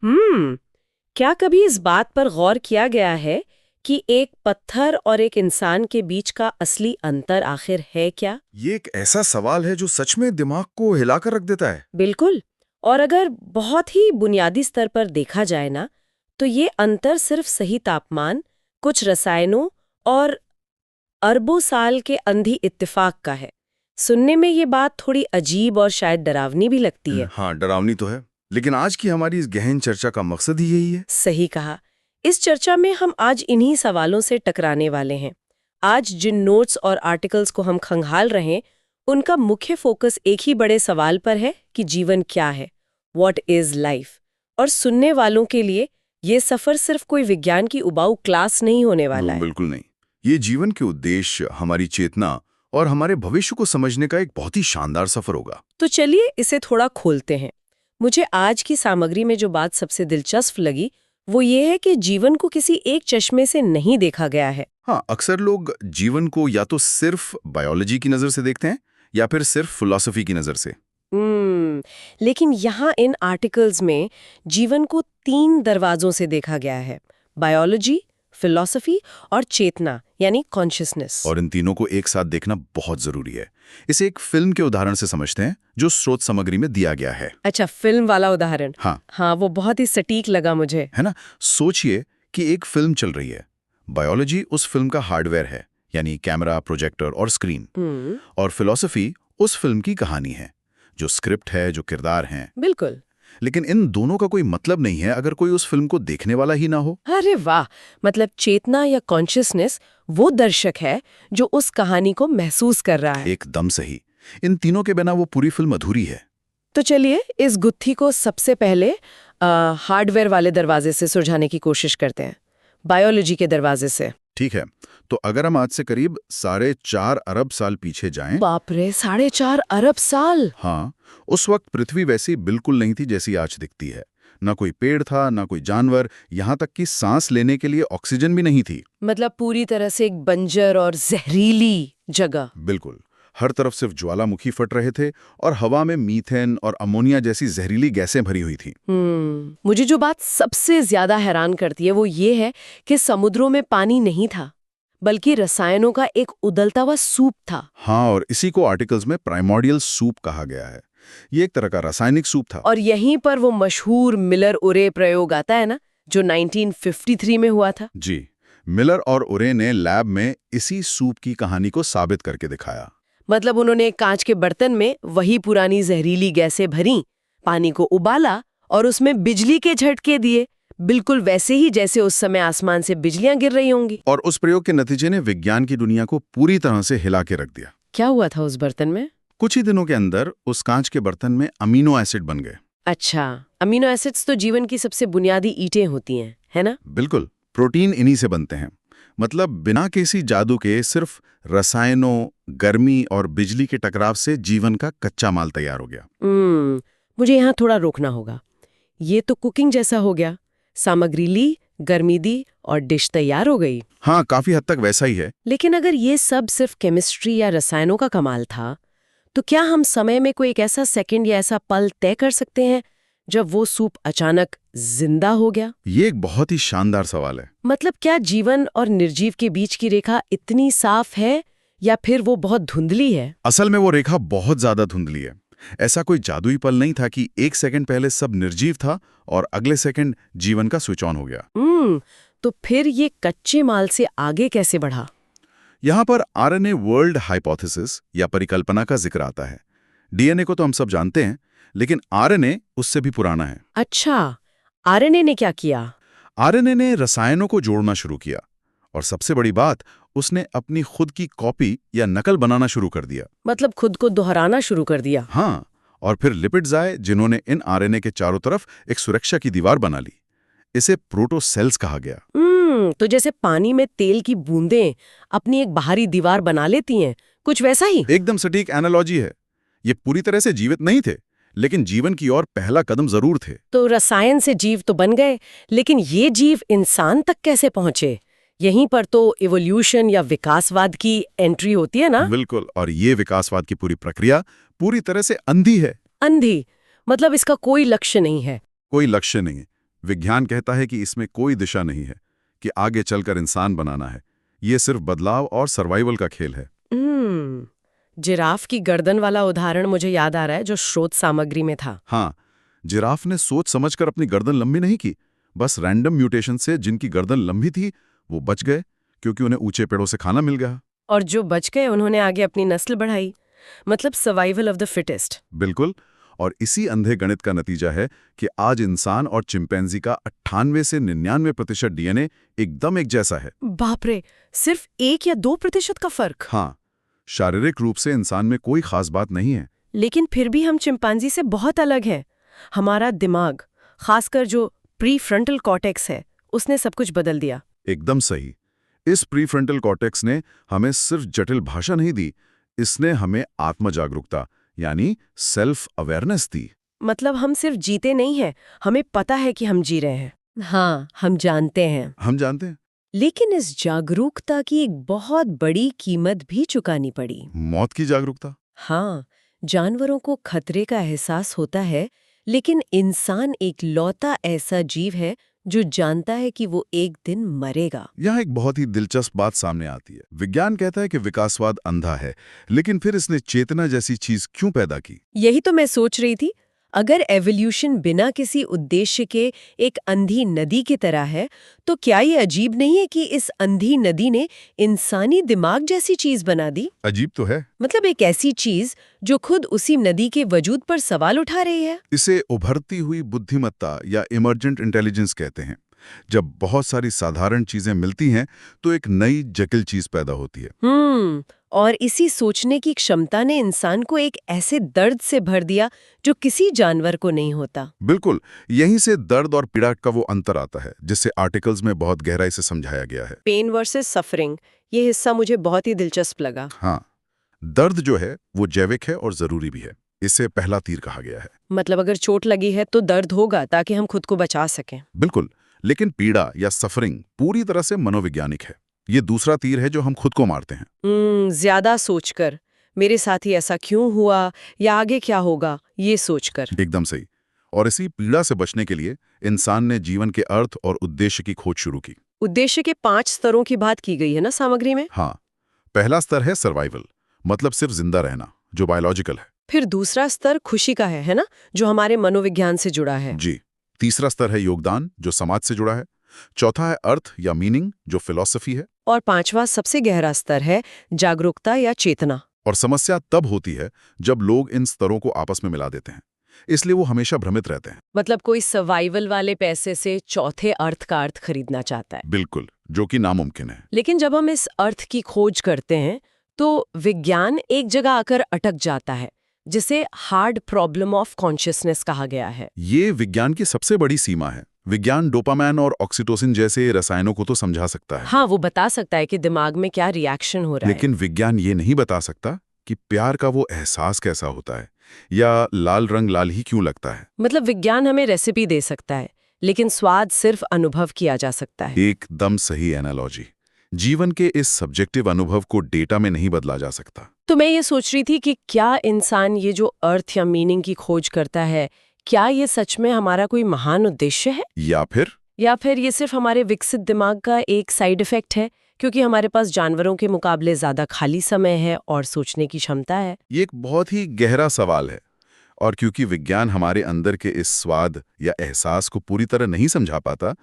क्या कभी इस बात पर गौर किया गया है कि एक पत्थर और एक इंसान के बीच का असली अंतर आखिर है क्या? ये एक ऐसा सवाल है जो सच में दिमाग को हिलाकर रख देता है। बिल्कुल। और अगर बहुत ही बुनियादी स्तर पर देखा जाए ना, तो ये अंतर सिर्फ सही तापमान, कुछ रसायनों और अरबों साल के अंधी इत्तेफाक का है। सुनने में ये बात थोड़ी अजीब और शायद डरावनी भी लगती है। हाँ, डरावनी तो है, लेकिन आज की हमारी इस गहन चर्चा का मकसद ही यही है। सही कहा। इस चर्चा में हम आज इन्हीं सवालों से टकराने वाले हैं। आज जिन नोट्स और आर्टिकल्स को हम खंगाल रहे हैं, उनका मुख्य फोकस एक ही बड़े सवाल पर है कि जीवन क्या है, व्हाट इज लाइफ। और सुनने वालों के लिए ये सफर सिर्फ कोई विज्ञान की उबाऊ क्लास नहीं होने वाला है। बिल्कुल नहीं। ये जीवन के उद्देश्य, हमारी चेतना और हमारे भविष्य को समझने का एक बहुत ही शानदार सफर होगा। तो चलिए इसे थोड़ा खोलते हैं। मुझे आज की सामग्री में जो बात सबसे दिलचस्प लगी वो ये है कि जीवन को किसी एक चश्मे से नहीं देखा गया है। हाँ, अक्सर लोग जीवन को या तो सिर्फ बायोलॉजी की नज़र से देखते हैं या फिर सिर्फ फिलॉसफी की नज़र से। लेकिन यहाँ इन आर्टिकल्स में जीवन को 3 दरवाजों से देखा गया है: बायोलॉजी, फिलॉसफी और चेतना यानी कॉन्शियसनेस। और इन तीनों को एक साथ देखना बहुत जरूरी है। इसे एक फिल्म के उदाहरण से समझते हैं जो स्रोत सामग्री में दिया गया है। अच्छा, फिल्म वाला उदाहरण। हाँ, वो बहुत ही सटीक लगा मुझे। है ना। सोचिए कि एक फिल्म चल रही है। बायोलॉजी उस फिल्म का हार्डवेयर है, यानी कैमरा, प्रोजेक्टर और स्क्रीन। और फिलॉसफी उस फिल्म की कहानी है, जो स्क्रिप्ट है, जो किरदार हैं। बिल्कुल। लेकिन इन दोनों का कोई मतलब नहीं है अगर कोई उस फिल्म को देखने वाला ही ना हो। अरे वाह! मतलब चेतना या कॉन्शियसनेस वो दर्शक है जो उस कहानी को महसूस कर रहा है। एकदम सही। इन तीनों के बिना वो पूरी फिल्म अधूरी है। तो चलिए इस गुत्थी को सबसे पहले हार्डवेयर वाले दरवाजे से सुलझाने की कोशिश करते हैं, बायोलॉजी के दरवाजे से। ठीक है, तो अगर हम आज से करीब 4.5 अरब साल पीछे जाएं। बाप रे, 4.5 अरब साल! हाँ, उस वक्त पृथ्वी वैसी बिल्कुल नहीं थी जैसी आज दिखती है। ना कोई पेड़ था, ना कोई जानवर, यहाँ तक कि सांस लेने के लिए ऑक्सीजन भी नहीं थी। मतलब पूरी तरह से एक बंजर और जहरीली जगह। बिल्कुल। हर तरफ सिर्फ ज्वालामुखी फट रहे थे और हवा में मीथेन और अमोनिया जैसी जहरीली गैसें भरी हुई थी। मुझे जो बात सबसे ज्यादा हैरान करती है वो ये है कि समुद्रों में पानी नहीं था, बल्कि रसायनों का एक उदलता हुआ सूप था। हाँ, और इसी को आर्टिकल्स में प्राइमोर्डियल सूप कहा गया है। ये एक तरह का रासायनिक सूप था। और यहीं पर वो मशहूर मिलर उरे प्रयोग आता है ना, जो 1953 में हुआ था। जी, मिलर और उरे ने लैब में इसी सूप की कहानी को साबित करके दिखाया। मतलब उन्होंने एक कांच के बर्तन में वही पुरानी जहरीली गैसें भरी, पानी को उबाला और उसमें बिजली के झटके दिए, बिल्कुल वैसे ही जैसे उस समय आसमान से बिजलियां गिर रही होंगी। और उस प्रयोग के नतीजे ने विज्ञान की दुनिया को पूरी तरह से हिला के रख दिया। क्या हुआ था उस बर्तन में? कुछ ही दिनों के अंदर उस कांच के बर्तन में अमीनो एसिड बन गए। अच्छा, अमीनो एसिड्स तो जीवन की सबसे बुनियादी ईंटें होती हैं, है ना? बिल्कुल, प्रोटीन इन्हीं से बनते हैं। मतलब बिना किसी जादू के सिर्फ रसायनों, गर्मी और बिजली के टकराव से जीवन का कच्चा माल तैयार हो गया। मुझे यहाँ थोड़ा रोकना होगा। ये तो कुकिंग जैसा हो गया। सामग्री ली, गर्मी दी और डिश तैयार हो गई। हाँ, काफी हद तक वैसा ही है। लेकिन अगर ये सब सिर्फ केमिस्ट्री या रसायनों का कमाल था, तो क्या हम समय में कोई एक ऐसा सेकंड या ऐसा पल तय कर सकते हैं जब वो सूप अचानक जिंदा हो गया? ये एक बहुत ही शानदार सवाल है। मतलब क्या जीवन और निर्जीव के बीच की रेखा इतनी साफ है या फिर वो बहुत धुंधली है? असल में वो रेखा बहुत ज्यादा धुंधली है। ऐसा कोई जादुई पल नहीं था कि एक सेकंड पहले सब निर्जीव था और अगले सेकंड जीवन का स्विच ऑन हो गया। तो फिर ये कच्चे माल से आगे कैसे बढ़ा? यहाँ पर आरएनए वर्ल्ड हाइपोथेसिस या परिकल्पना का जिक्र आता है। डीएनए को तो हम सब जानते हैं, लेकिन आरएनए उससे भी पुराना है। अच्छा, आरएनए ने क्या किया? आरएनए ने रसायनों को जोड़ना शुरू किया और सबसे बड़ी बात, उसने अपनी खुद की कॉपी या नकल बनाना शुरू कर दिया। मतलब खुद को दोहराना शुरू कर दिया। हाँ, और फिर लिपिड्स आए जिन्होंने इन आरएनए के चारों तरफ एक सुरक्षा की दीवार बना ली। इसे प्रोटोसेल्स कहा गया। तो जैसे पानी में तेल की बूंदें अपनी एक बाहरी दीवार बना लेती हैं, कुछ वैसा ही? एकदम सटीक एनालॉजी है। ये पूरी तरह से जीवित नहीं थे, लेकिन जीवन की ओर पहला कदम जरूर थे। तो रसायन से जीव तो बन गए, लेकिन ये जीव इंसान तक कैसे पहुंचे? यहीं पर तो इवोल्यूशन या विकासवाद की एंट्री होती है ना? बिल्कुल, और ये विकासवाद की पूरी प्रक्रिया पूरी तरह से अंधी है। अंधी मतलब इसका कोई लक्ष्य नहीं है? कोई लक्ष्य नहीं है, विज्ञान कहता है कि इसमें कोई दिशा नहीं है, कि आगे चलकर इंसान बनाना है। ये सिर्फ बदलाव और सर्वाइवल का खेल है। जिराफ की गर्दन वाला उदाहरण मुझे याद आ रहा है, जो शोध सामग्री में था। हाँ, जिराफ ने सोच समझकर अपनी गर्दन लंबी नहीं की, बस रैंडम म्यूटेशन से जिनकी गर्दन लंबी थी वो बच गए, क्योंकि उन्हें ऊंचे पेड़ों से खाना मिल गया। और जो बच गए उन्होंने आगे अपनी नस्ल बढ़ाई। मतलब सर्वाइवल ऑफ द फिटेस्ट। बिल्कुल। और इसी अंधे गणित का नतीजा है कि आज इंसान और चिंपैंजी का 98 से 99% डीएनए एकदम एक जैसा है। बाप रे, सिर्फ 1 या 2% का फर्क। हाँ, शारीरिक रूप से इंसान में कोई खास बात नहीं है, लेकिन फिर भी हम चिंपांजी से बहुत अलग हैं। हमारा दिमाग, खासकर जो प्रीफ्रंटल कॉर्टेक्स है, उसने सब कुछ बदल दिया। एकदम सही। इस प्रीफ्रंटल कॉर्टेक्स ने हमें सिर्फ जटिल भाषा नहीं दी, इसने हमें आत्म जागरूकता यानी सेल्फ अवेयरनेस दी। मतलब हम सिर्फ जीते नहीं हैं, हमें पता है कि हम जी रहे हैं। हाँ, हम जानते हैं। हम जानते हैं। लेकिन इस जागरूकता की एक बहुत बड़ी कीमत भी चुकानी पड़ी। मौत की जागरूकता। हाँ, जानवरों को खतरे का एहसास होता है, लेकिन इंसान एक लौता ऐसा जीव है जो जानता है कि वो एक दिन मरेगा। यहाँ एक बहुत ही दिलचस्प बात सामने आती है। विज्ञान कहता है कि विकासवाद अंधा है, लेकिन फिर इसने चेतना जैसी चीज क्यों पैदा की? यही तो मैं सोच रही थी। अगर एवोल्यूशन बिना किसी उद्देश्य के एक अंधी नदी की तरह है, तो क्या ये अजीब नहीं है कि इस अंधी नदी ने इंसानी दिमाग जैसी चीज बना दी? अजीब तो है। मतलब एक ऐसी चीज जो खुद उसी नदी के वजूद पर सवाल उठा रही है। इसे उभरती हुई बुद्धिमत्ता या इमर्जेंट इंटेलिजेंस कहते हैं। जब बहुत सारी साधारण चीजें मिलती हैं तो एक नई जटिल चीज पैदा होती है। और इसी सोचने की क्षमता ने इंसान को एक ऐसे दर्द से भर दिया जो किसी जानवर को नहीं होता। बिल्कुल, यहीं से दर्द और पीड़ा का वो अंतर आता है, जिसे आर्टिकल्स में बहुत गहराई से समझाया गया है। पेन वर्सेस सफरिंग, ये हिस्सा मुझे बहुत ही दिलचस्प लगा। हाँ, दर्द जो है वो जैविक है और जरूरी भी है। इसे पहला तीर कहा गया है। मतलब अगर चोट लगी है तो दर्द होगा ताकि हम खुद को बचा सकें। बिल्कुल, लेकिन पीड़ा या सफरिंग पूरी तरह से मनोवैज्ञानिक है। ये दूसरा तीर है जो हम खुद को मारते हैं। ज्यादा सोचकर, मेरे साथ ही ऐसा क्यों हुआ या आगे क्या होगा, ये सोचकर। एकदम सही। और इसी पीड़ा से बचने के लिए इंसान ने जीवन के अर्थ और उद्देश्य की खोज शुरू की। उद्देश्य के 5 स्तरों की बात की गई है ना सामग्री में? हाँ, पहला स्तर है सर्वाइवल, मतलब सिर्फ जिंदा रहना, जो बायोलॉजिकल है। फिर दूसरा स्तर खुशी का है ना, जो हमारे मनोविज्ञान से जुड़ा है। जी। तीसरा स्तर है योगदान, जो समाज से जुड़ा है। चौथा है अर्थ या मीनिंग, जो फिलॉसफी है। और 5वां सबसे गहरा स्तर है जागरूकता या चेतना। और समस्या तब होती है जब लोग इन स्तरों को आपस में मिला देते हैं, इसलिए वो हमेशा भ्रमित रहते हैं। मतलब कोई सर्वाइवल वाले पैसे से चौथे अर्थ का अर्थ खरीदना चाहता है। बिल्कुल, जो कि नामुमकिन है। लेकिन जब हम इस अर्थ की खोज करते हैं तो विज्ञान एक जगह आकर अटक जाता है, जिसे हार्ड प्रॉब्लम ऑफ कॉन्शियसनेस कहा गया है। ये विज्ञान की सबसे बड़ी सीमा है। विज्ञान डोपामाइन और ऑक्सीटोसिन जैसे रसायनों को तो समझा सकता है। हाँ, वो बता सकता है कि दिमाग में क्या रिएक्शन हो रहा है। लेकिन विज्ञान ये नहीं बता सकता कि प्यार का वो एहसास कैसा होता है, या लाल रंग लाल ही क्यों लगता है। मतलब विज्ञान हमें रेसिपी दे सकता है, लेकिन स्वाद सिर्फ अनुभव किया जा सकता है। एकदम सही एनालॉजी। जीवन के इस सब्जेक्टिव अनुभव को डेटा में नहीं बदला जा सकता। तो मैं ये सोच रही थी कि क्या इंसान ये जो अर्थ या मीनिंग की खोज करता है, क्या ये सच में हमारा कोई महान उद्देश्य है, या फिर ये सिर्फ हमारे विकसित दिमाग का एक साइड इफेक्ट है, क्योंकि हमारे पास जानवरों के मुकाबले ज्यादा खाली समय है और सोचने की क्षमता है। ये एक बहुत ही गहरा सवाल है, और क्योंकि विज्ञान हमारे अंदर के इस स्वाद या एहसास को पूरी तरह नहीं समझा पाता,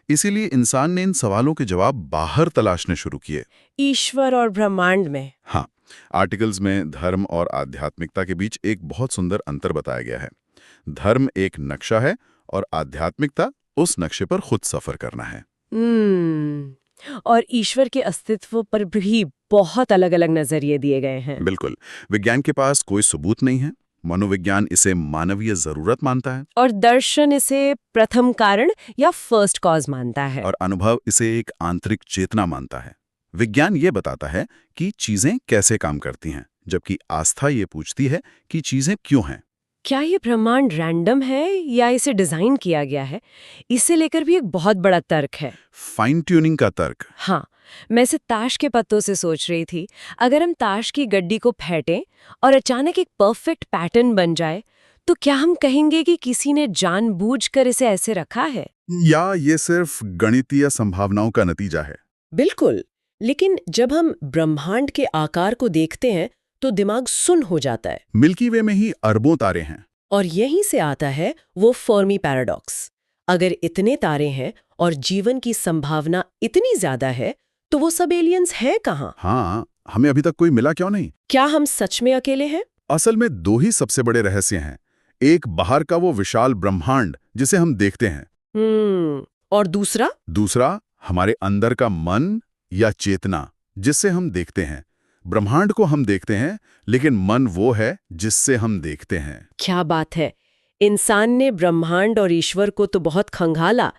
इसीलिए इंसान ने इन सवालों के जवाब बाहर तलाशने शुरू किए। ईश्वर और ब्रह्मांड में। हाँ, आर्टिकल्स में धर्म और आध्यात्मिकता के बीच एक बहुत सुंदर अंतर बताया गया है। धर्म एक नक्शा है और आध्यात्मिकता उस नक्शे पर खुद सफर करना है। और ईश्वर के अस्तित्व पर भी बहुत अलग-अलग नजरिए दिए गए हैं। बिल्कुल, विज्ञान के पास कोई सबूत नहीं है। मनोविज्ञान इसे मानवीय जरूरत मानता है, और दर्शन इसे प्रथम कारण या फर्स्ट कॉज मानता है। और अनुभव इसे एक आंतरिक चेतना मानता है। विज्ञान ये बताता है कि चीजें कैसे काम करती हैं, जबकि आस्था ये पूछती है कि चीजें क्यों हैं। क्या ये ब्रह्मांड रैंडम है या इसे डिजाइन किया गया है? इसे लेकर भी एक बहुत बड़ा तर्क है। फाइन ट्यूनिंग का तर्क। हाँ, मैं इसे ताश के पत्तों से सोच रही थी। अगर हम ताश की गड्डी को फेंटें और अचानक एक परफेक्ट पैटर्न बन जाए, तो क्या हम कहेंगे कि किसी ने जानबूझकर इसे ऐसे रखा है? या ये सिर्फ गणितीय संभावनाओं का नतीजा है? बिल्कुल। लेकिन जब हम ब्रह्मांड के आकार को देखते हैं तो दिमाग सुन्न हो जाता है। मिल्की वे में ही अरबों तारे हैं। और यहीं से आता है वो फर्मी पैराडॉक्स। अगर इतने तारे हैं और जीवन की संभावना इतनी ज्यादा है तो वो सब एलियंस हैं कहाँ? हाँ, हमें अभी तक कोई मिला क्यों नहीं? क्या हम सच में अकेले हैं? असल में दो ही सबसे बड़े रहस्य हैं। एक बाहर का वो विशाल ब्रह्मांड जिसे हम देखते हैं। और दूसरा हमारे अंदर का मन या चेतना जिससे हम देखते हैं। ब्रह्मांड को हम देखते हैं, लेकिन मन वो है जिससे हम देखते हैं। क्या बात है! इंसान ने ब्रह्मांड और ईश्वर को तो बहुत खंगाला,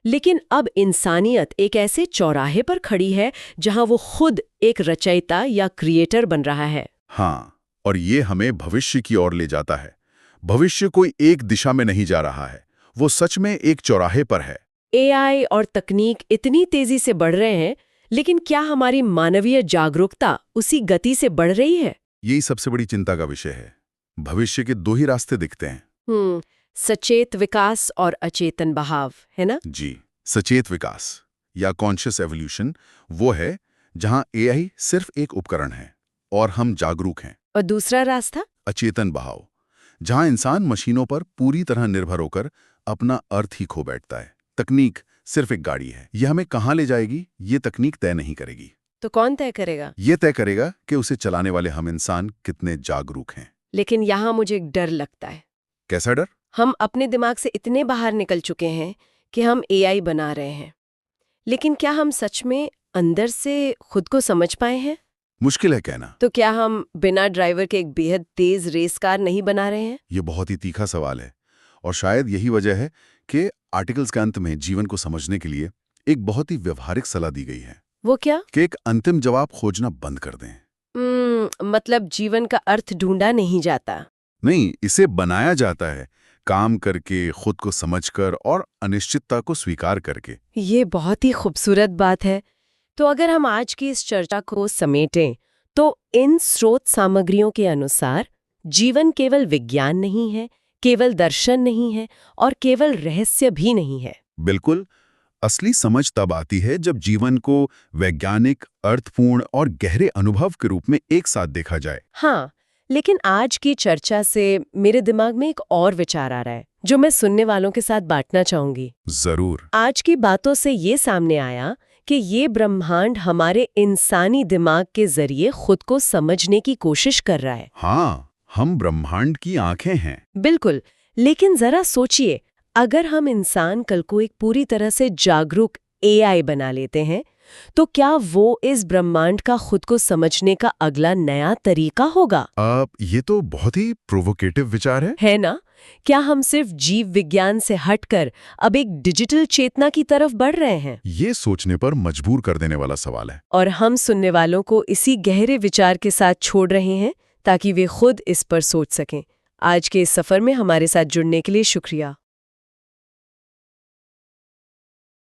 लेकिन अब इंसानियत एक ऐसे चौराहे पर खड़ी है जहां वो खुद एक रचयिता या क्रिएटर बन रहा है। हाँ, और ये हमें भविष्य की ओर ले जाता है। भविष्य कोई एक दिशा में नहीं जा रहा है, वो सच में एक चौराहे पर है। एआई और तकनीक इतनी तेजी से बढ़ रहे हैं, लेकिन क्या हमारी मानवीय जागरूकता उसी गति से बढ़ रही है? यही सबसे बड़ी चिंता का विषय है। भविष्य के दो ही रास्ते दिखते हैं। सचेत विकास और अचेतन बहाव, है ना? जी, सचेत विकास या कॉन्शियस एवोल्यूशन वो है जहां एआई सिर्फ एक उपकरण है और हम जागरूक हैं। और दूसरा रास्ता? अचेतन बहाव, जहां इंसान मशीनों पर पूरी तरह निर्भर होकर अपना अर्थ ही खो बैठता है। तकनीक सिर्फ एक गाड़ी है, यह हमें कहां ले जाएगी ये तकनीक तय नहीं करेगी। तो कौन तय करेगा? ये तय करेगा कि उसे चलाने वाले हम इंसान कितने जागरूक हैं। लेकिन यहाँ मुझे एक डर लगता है। कैसा डर? हम अपने दिमाग से इतने बाहर निकल चुके हैं कि हम एआई बना रहे हैं, लेकिन क्या हम सच में अंदर से खुद को समझ पाए हैं? मुश्किल है कहना। तो क्या हम बिना ड्राइवर के एक बेहद तेज रेस कार नहीं बना रहे हैं? ये बहुत ही तीखा सवाल है, और शायद यही वजह है कि आर्टिकल्स के अंत में जीवन को समझने के लिए एक बहुत ही व्यवहारिक सलाह दी गई है। वो क्या? कि एक अंतिम जवाब खोजना बंद कर दें। मतलब जीवन का अर्थ ढूंढा नहीं जाता? नहीं, इसे बनाया जाता है, काम करके, खुद को समझकर और अनिश्चितता को स्वीकार करके। ये बहुत ही खूबसूरत बात है। तो अगर हम आज की इस चर्चा को समेटें तो इन स्रोत सामग्रियों के अनुसार जीवन केवल विज्ञान नहीं है, केवल दर्शन नहीं है और केवल रहस्य भी नहीं है। बिल्कुल। असली समझ तब आती है जब जीवन को वैज्ञानिक, अर्थपूर्ण और गहरे अनुभव के रूप में एक साथ देखा जाए। हाँ, लेकिन आज की चर्चा से मेरे दिमाग में एक और विचार आ रहा है जो मैं सुनने वालों के साथ बांटना चाहूंगी। जरूर। आज की बातों से ये सामने आया कि ये ब्रह्मांड हमारे इंसानी दिमाग के जरिए खुद को समझने की कोशिश कर रहा है। हाँ, हम ब्रह्मांड की आंखें हैं। बिल्कुल। लेकिन जरा सोचिए, अगर हम इंसान कल को एक पूरी तरह से जागरूक एआई बना लेते हैं तो क्या वो इस ब्रह्मांड का खुद को समझने का अगला नया तरीका होगा? ये तो बहुत ही प्रोवोकेटिव विचार है ना? क्या हम सिर्फ जीव विज्ञान से हटकर अब एक डिजिटल चेतना की तरफ बढ़ रहे हैं? ये सोचने पर मजबूर कर देने वाला सवाल है। और हम सुनने वालों को इसी गहरे विचार के साथ छोड़ रहे हैं ताकि वे खुद इस पर सोच सकें। आज के इस सफर में हमारे साथ जुड़ने के लिए शुक्रिया।